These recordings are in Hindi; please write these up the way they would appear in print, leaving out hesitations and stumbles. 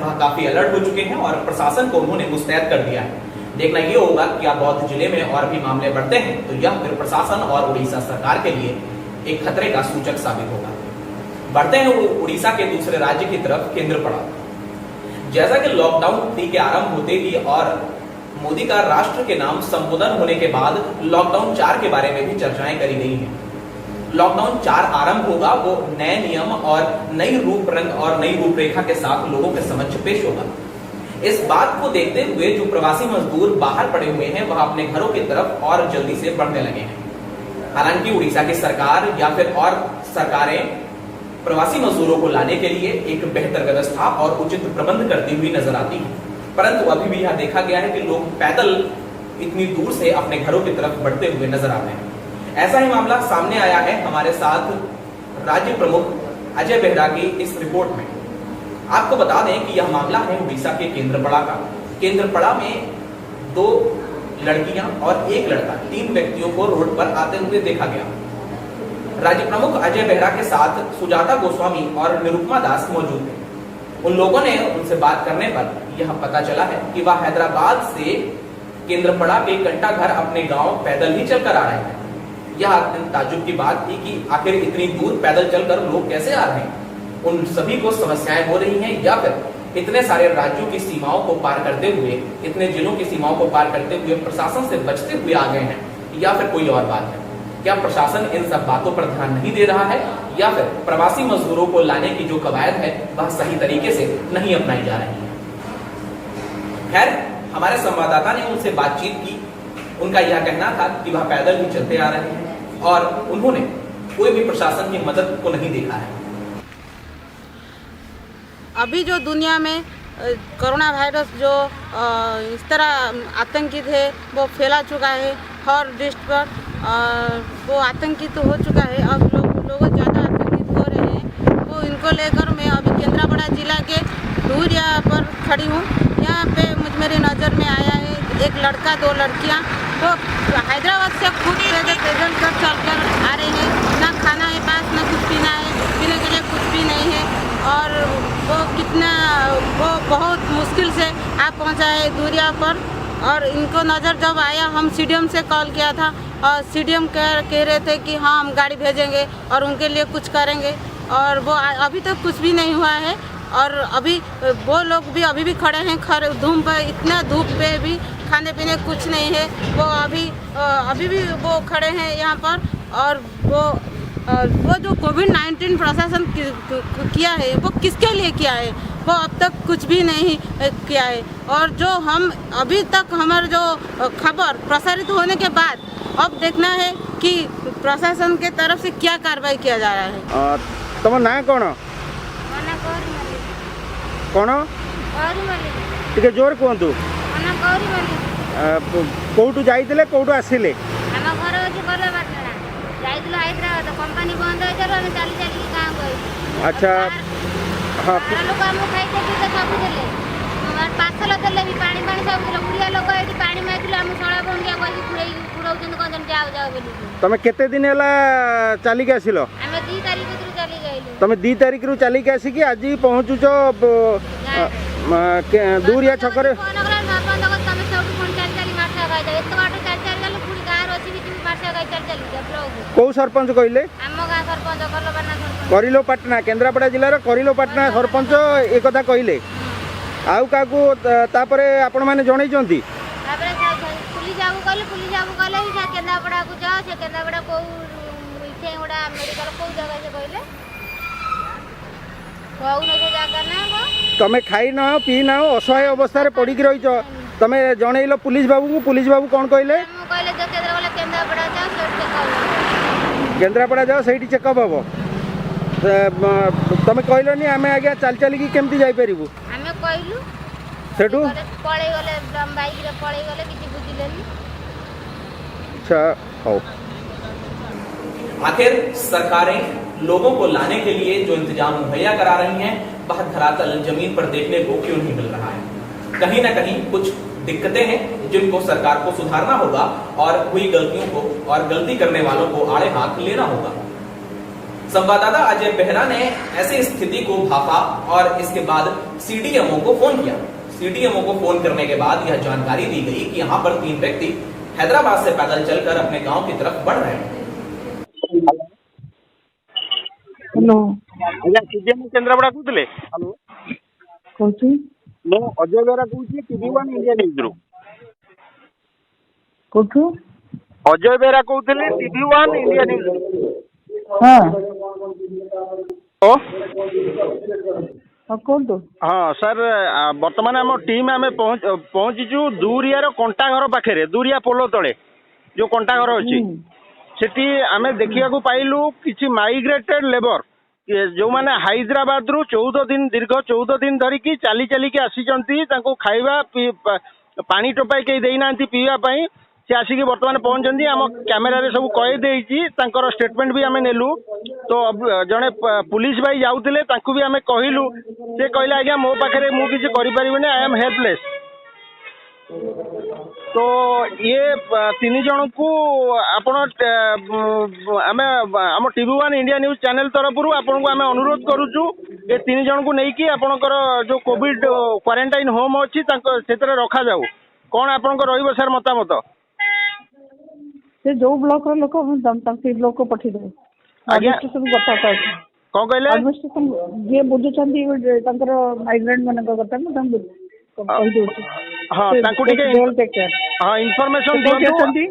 वह काफी अलर्ट हो चुके हैं और प्रशासन को उन्होंने मुस्तैद कर दिया है। देखना ये होगा कि क्या बौद्ध जिले में और भी मामले बढ़ते हैं तो यह फिर प्रशासन और उड़ीसा सरकार के लिए एक खतरे का सूचक साबित होगा। बढ़ते हैं उड़ीसा के दूसरे राज्य की तरफ, केंद्रपड़ा। जैसा कि लॉकडाउन 3 के आरंभ होते ही और मोदी का राष्ट्र के नाम संबोधन होने के बाद लॉकडाउन 4 के बारे में भी चर्चाएं करी गई हैं। लॉकडाउन 4 आरंभ होगा, वो नए नियम और नई रूप रंग और नई रूपरेखा के साथ लोगों के समक्ष पेश होगा। इस बात को देखते हुए जो प्रवासी मजदूर बाहर पड़े हुए हैं वह अपने घरों की तरफ और जल्दी से बढ़ने लगे हैं। हालांकि उड़ीसा की सरकार या फिर और सरकारें प्रवासी मजदूरों को लाने के लिए एक बेहतर व्यवस्था और उचित प्रबंध करती हुई नजर आती है, परंतु अभी भी यह देखा गया है कि लोग पैदल इतनी दूर से अपने घरों की तरफ बढ़ते हुए नजर आते हैं। ऐसा ही मामला सामने आया है हमारे साथ राज्य प्रमुख अजय बेहरा की इस रिपोर्ट में। आपको बता दें कि यह मामला है उड़ीसा के केंद्रपड़ा का। केंद्रपड़ा में 2 लड़कियां और 1 लड़का 3 व्यक्तियों को रोड पर आते हुए देखा गया। राज्य प्रमुख अजय बेहरा के साथ सुजाता गोस्वामी और निरुपमा दास मौजूद थे। उन लोगों ने उनसे बात करने पर यह पता चला है कि वह हैदराबाद से केंद्रपड़ा के कंटा घर अपने गांव पैदल ही चलकर आ रहे हैं। यह अत्यंत ताज्जुब की बात थी कि आखिर इतनी दूर पैदल चलकर लोग कैसे आ रहे हैं। उन सभी को समस्याएं हो रही हैं या फिर इतने सारे राज्यों की सीमाओं को पार करते हुए, इतने जिलों की सीमाओं को पार करते हुए प्रशासन से बचते हुए आ गए हैं, या फिर कोई और बात है। क्या प्रशासन इन सब बातों पर ध्यान नहीं दे रहा है या फिर प्रवासी मजदूरों को लाने की जो कवायद है वह सही तरीके से नहीं अपनाई जा रही है। खैर, हमारे संवाददाता ने उनसे बातचीत की। उनका यह कहना था कि वह पैदल ही चलते आ रहे हैं और उन्होंने कोई भी प्रशासन की मदद को नहीं देखा है। अभी जो दुनिया में कोरोना वायरस जो इस तरह आतंकित है वो फैला चुका है हर देश पर, वो आतंकित हो चुका है। अब लोग ज़्यादा आतंकित हो रहे हैं। वो इनको लेकर मैं अभी केंद्रापड़ा जिला के दूर यहाँ पर खड़ी हूँ। यहाँ पे मेरी नज़र में आया है एक लड़का 2 लड़कियाँ तो हैदराबाद से खुद पैदल कर चलकर आ रहे हैं। ना खाना है पास, ना कुछ पीना है, पीने के लिए कुछ भी नहीं है और वो बहुत मुश्किल से आप पहुँचा है दूरिया पर। और इनको नज़र जब आया, हम सीडीएम से कॉल किया था और सीडीएम कह रहे थे कि हाँ हम गाड़ी भेजेंगे और उनके लिए कुछ करेंगे, और वो अभी तक कुछ भी नहीं हुआ है। और अभी वो लोग भी अभी भी खड़े हैं धूप पर, इतना धूप पे भी खाने पीने कुछ नहीं है। वो अभी भी वो खड़े हैं यहाँ पर। और वो जो कोविड-19 प्रशासन किया है वो किसके लिए किया है, वो अब तक कुछ भी नहीं किया है। और जो हम अभी तक हमारे जो खबर प्रसारित होने के बाद अब देखना है कि प्रशासन के तरफ से क्या कार्रवाई किया जा रहा है। तुम ना कौन कौन टे जोर कहतु कौटू जाइए कौटू आसिले कंपनी बंद हो चली चली गाँव गई। अच्छा हाँ लोग सब देले पार्सल देले भी पानी पानी सब देले। बुढ़िया लोग ये पानी मागिले आम शला बंगिया कही पुड़ौन कहते जाओ जाओ बोली। तुम केते दिन है चलिक आसिल? आम 2 तारीख चली गई। तुम 2 तारीख रु चलिक आसिक आज पहुँचुच दूरिया छकरे? कौ सरपंच कहले? करिलोपाटना, केन्द्रापड़ा जिलार करिलोपाटना सरपंच एक कथा कहले। आउ काकू तापरे आपण माने जणै जंती पुलिस जाऊ कहले केन्द्रापड़ा को जाओ से केन्द्रापड़ा को इथे ओडा मेडिकल को जगह से कहले कहू न से जागा ना। तमे खाई न पी न असहाय अवस्था रे पड़ी रही छ, तमे जणैलो पुलिस बाबू को? पुलिस बाबू कोन कहले? कहले जो केन्द्रापड़ा जाओ से चेकअप, केन्द्रापड़ा जाओ सही चेकअप हम। तुम कहलनि आमे आगे चल चलिकी केमती जाई परिबु? आमे कहलु सेठू पळै गले बाइक रे पळै गले किछि बुझिलेनी। अच्छा हो। आखिर सरकारें लोगों को लाने के लिए जो इंतजाम मुहैया करा रही हैं वह धरातल जमीन पर देखने को क्यों नहीं मिल रहा है? कहीं ना कहीं कुछ दिक्कतें हैं जिनको सरकार को सुधारना होगा और हुई गलतियों को और गलती करने वालों को आड़े हाथ लेना होगा। संवाददाता अजय बेहरा ने ऐसी स्थिति को भापा और इसके बाद सीडीएमओ को फोन किया। सीडीएमओ को फोन करने के बाद यह जानकारी दी गई कि यहाँ पर 3 व्यक्ति हैदराबाद से पैदल चलकर अपने गांव की तरफ बढ़ रहे हैं। हेलो ଆଜ୍ଞା ସିଜିଏମ୍ କେନ୍ଦ୍ରାପଡ଼ା କହୁଥିଲେ? ହ୍ୟାଲୋ, କହୁଛି ମୁଁ ଅଜୟ ବେହେରା କହୁଛି TV1 ଇଣ୍ଡିଆ ନ୍ୟୁଜ୍ରୁ। କୋଉଠୁ? ଅଜୟ ବେହେରା କହୁଥିଲେ TV1 ଇଣ୍ଡିଆ ନ୍ୟୁଜ୍ରୁ। ହଁ ଓ ହଁ କୁହନ୍ତୁ। ହଁ ସାର୍, ବର୍ତ୍ତମାନ ଆମ ଟିମ୍ ଆମେ ପହଞ୍ଚିଛୁ ଦୁରିଆର କଣ୍ଟା ଘର ପାଖରେ, ଦୁରିଆ ପୋଲ ତଳେ ଯୋଉ କଣ୍ଟା ଘର ଅଛି ସେଠି ଆମେ ଦେଖିବାକୁ ପାଇଲୁ କିଛି ମାଇଗ୍ରେଟେଡ୍ ଲେବର ଯୋଉମାନେ ହାଇଦ୍ରାବାଦରୁ 14 ଦିନ ଦୀର୍ଘ 14 ଦିନ ଧରିକି ଚାଲି ଚାଲିକି ଆସିଛନ୍ତି। ତାଙ୍କୁ ଖାଇବା ପାଣି ଟୋପାଏ କେହି ଦେଇନାହାନ୍ତି ପିଇବା ପାଇଁ। ସେ ଆସିକି ବର୍ତ୍ତମାନ ପହଞ୍ଚିଛନ୍ତି। ଆମ କ୍ୟାମେରାରେ ସବୁ କଏଦ ହେଇଛି, ତାଙ୍କର ଷ୍ଟେଟମେଣ୍ଟ ବି ଆମେ ନେଲୁ। ତ ଜଣେ ପୁଲିସ ଭାଇ ଯାଉଥିଲେ, ତାଙ୍କୁ ବି ଆମେ କହିଲୁ। ସେ କହିଲେ ଆଜ୍ଞା ମୋ ପାଖରେ ମୁଁ କିଛି କରିପାରିବିନି, ଆଇ ଏମ୍ ହେଲ୍ପଲେସ୍। तो ये 3 जनकू आपण आम TV1 इंडिया न्यूज चैनल तरफ आपन को आम अनुरोध करूचु ये 3 जनकू नहीं कि आपनकर जो कोविड क्वारंटाइन होम अच्छी रखा जाऊ। कौन आपन रहिबो सर मतामत? से जो ब्लॉक रो लोक से ब्लॉक को पठी दे एडमिनिस्ट्रेशन कथा कहै कौन कहले एडमिनिस्ट्रेशन जे बुझुचंदी तांकर माइग्रेंट मानक कथा न तां कहि दोछ। हां तांको टिके हां इन्फॉर्मेशन दियंतु।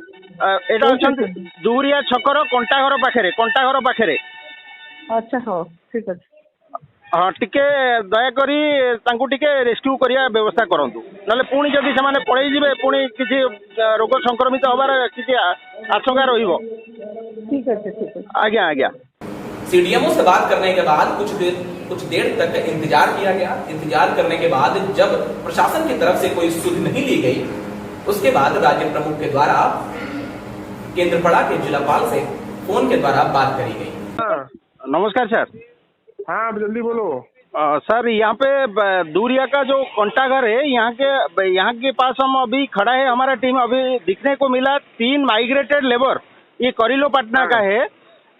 एटा अछंती दूरिया छकर कंटाघर पाखरे। अच्छा हो ठीक अछि। हाँ टिके दयाकरी तांको टिके रेस्क्यू करिया व्यवस्था करंतु, नले पुणी जदि से पळै जिवे पुणी किछि रोग संक्रमित होबार किछि आशंका रहिबो। ठीक है आज्ञा आज्ञा। सीडीएमओ से बात करने के बाद कुछ देर तक इंतजार किया गया। इंतजार करने के बाद जब प्रशासन की तरफ से कोई सुध नहीं ली गई, उसके बाद राज्य प्रमुख के द्वारा केंद्रपड़ा के जिलापाल से फोन के द्वारा बात करी गई। नमस्कार सर। हाँ जल्दी बोलो। सर यहाँ पे दूरिया का जो कंटाघर है यहाँ के पास हम अभी खड़ा है। हमारा टीम अभी दिखने को मिला 3 माइग्रेटेड लेबर, ये करीलो पटना का है।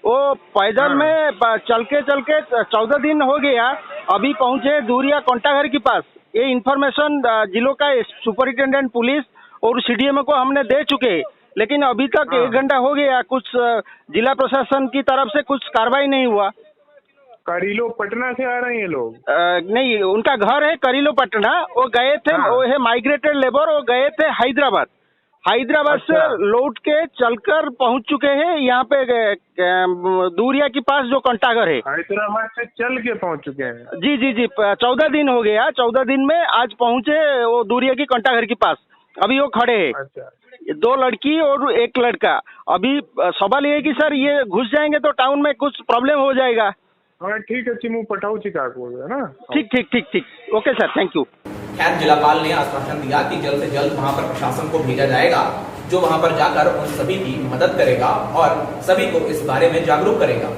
वो पैदल में चल के 14 दिन हो गया, अभी पहुंचे दूरिया कंटाघर के पास। ये इन्फॉर्मेशन जिलों का सुपरिटेंडेंट पुलिस और सीडीएमओ को हमने दे चुके हैं, लेकिन अभी तक 1 घंटा हो गया, कुछ जिला प्रशासन की तरफ से कुछ कार्रवाई नहीं हुआ। करीलो पटना से आ रहे हैं लोग? नहीं, उनका घर है करीलो पटना। वो गए थे, वो है माइग्रेटेड लेबर, वो गए थे हैदराबाद अच्छा। से लौट के चलकर पहुंच चुके हैं यहाँ पे दूरिया के पास जो कंटाघर है। हैदराबाद से चल के पहुंच चुके हैं? जी 14 दिन हो गया। 14 दिन में आज पहुंचे वो दूरिया की कंटाघर के पास। अभी वो खड़े हैं। अच्छा। 2 लड़की और 1 लड़का। अभी सवाल ये है कि सर ये घुस जाएंगे तो टाउन में कुछ प्रॉब्लम हो जाएगा। हाँ ठीक है, मुँह पठाऊ चिका है ना। ठीक ओके सर, थैंक यू। खैर जिलापाल ने आश्वासन दिया कि जल्द से जल्द वहां पर प्रशासन को भेजा जाएगा, जो वहां पर जाकर उन सभी की मदद करेगा और सभी को इस बारे में जागरूक करेगा।